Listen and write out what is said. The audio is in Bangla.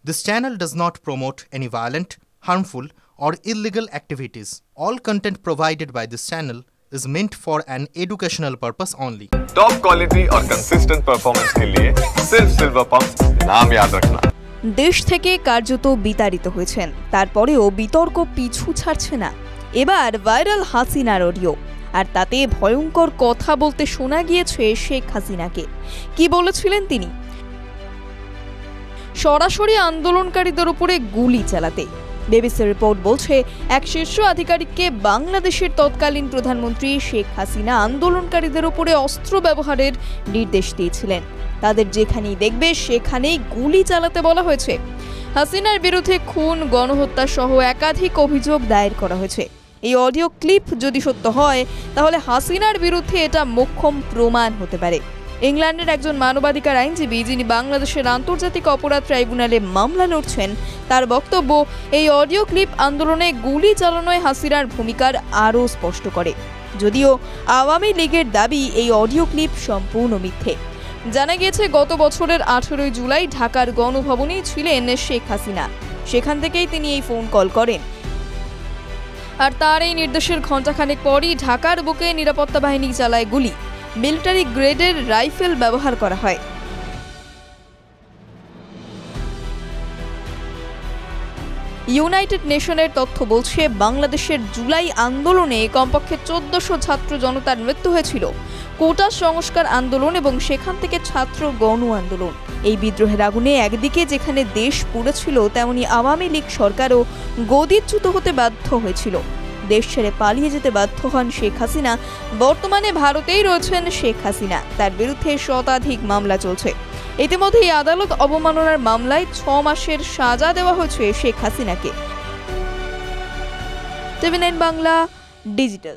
This channel does not promote any violent, harmful, or illegal activities. All content provided by this channel is meant for an educational purpose only. Top quality और कंसिस्टेंट परफॉर्मेंस के लिए सिर्फ सिल्वर पंप्स नाम याद रखना। देश থেকে কার্যত বিতাড়িত হয়েছেন, তারপরেও বিতর্ক পিছু ছাড়ছে না। এবার ভাইরাল হাসিনার অডিও, আর তাতে ভয়ঙ্কর কথা বলতে শোনা গিয়েছে শেখ হাসিনাকে। কি বলেছিলেন তিনি? সরাসরি আন্দোলনকারীদের উপরে গুলি চালাতে। বিবিসি রিপোর্ট বলছে, এক শীর্ষ আধিকারিককে বাংলাদেশের তৎকালীন প্রধানমন্ত্রী শেখ হাসিনা আন্দোলনকারীদের উপরে অস্ত্র ব্যবহারের নির্দেশ দিয়েছিলেন। তাদের যেখানেই দেখবে সেখানেই গুলি চালাতে বলা হয়েছে। হাসিনার বিরুদ্ধে খুন, গণহত্যা সহ একাধিক অভিযোগ দায়ের করা হয়েছে। এই অডিও ক্লিপ যদি সত্য হয়, তাহলে হাসিনার বিরুদ্ধে এটা মোক্ষম প্রমাণ হতে পারে। ইংল্যান্ডের একজন মানবাধিকার আইনজীবী, যিনি বাংলাদেশের আন্তর্জাতিক অপরাধ ট্রাইব্যুনালে মামলা লড়ছেন, তার বক্তব্য, এই অডিও ক্লিপ আন্দোলনে গুলি চালানোয় হাসিনার ভূমিকার আরও স্পষ্ট করে। যদিও আওয়ামী লীগের দাবি এই অডিও ক্লিপ সম্পূর্ণ মিথ্যে। জানা গিয়েছে, গত বছরের 18 জুলাই ঢাকার গণভবনেই ছিলেন শেখ হাসিনা। সেখান থেকেই তিনি এই ফোন কল করেন, আর তার এই নির্দেশের ঘণ্টাখানেক পরই ঢাকার বুকে নিরাপত্তা বাহিনী চালায় গুলি। মিলিটারি গ্রেডের রাইফেল ব্যবহার করা হয়। ইউনাইটেড নেশনের তথ্য বলছে, বাংলাদেশের জুলাই আন্দোলনে কমপক্ষে 1400 ছাত্র জনতার মৃত্যু হয়েছিল। কোটা সংস্কার আন্দোলন এবং সেখান থেকে ছাত্র গণ আন্দোলন। এই বিদ্রোহের আগুনে একদিকে যেখানে দেশ পুড়েছিল, তেমনি আওয়ামী লীগ সরকারও গদিচ্যুত হতে বাধ্য হয়েছিল। দেশ ছেড়ে পালিয়ে যেতে বাধ্য হন শেখ হাসিনা। বর্তমানে ভারতেই রয়েছেন শেখ হাসিনা। তার বিরুদ্ধে শতাধিক মামলা চলছে। ইতিমধ্যেই আদালত অবমাননার মামলায় 6 মাসের সাজা দেওয়া হয়েছে শেখ হাসিনাকে। টিভি9 বাংলা ডিজিটাল।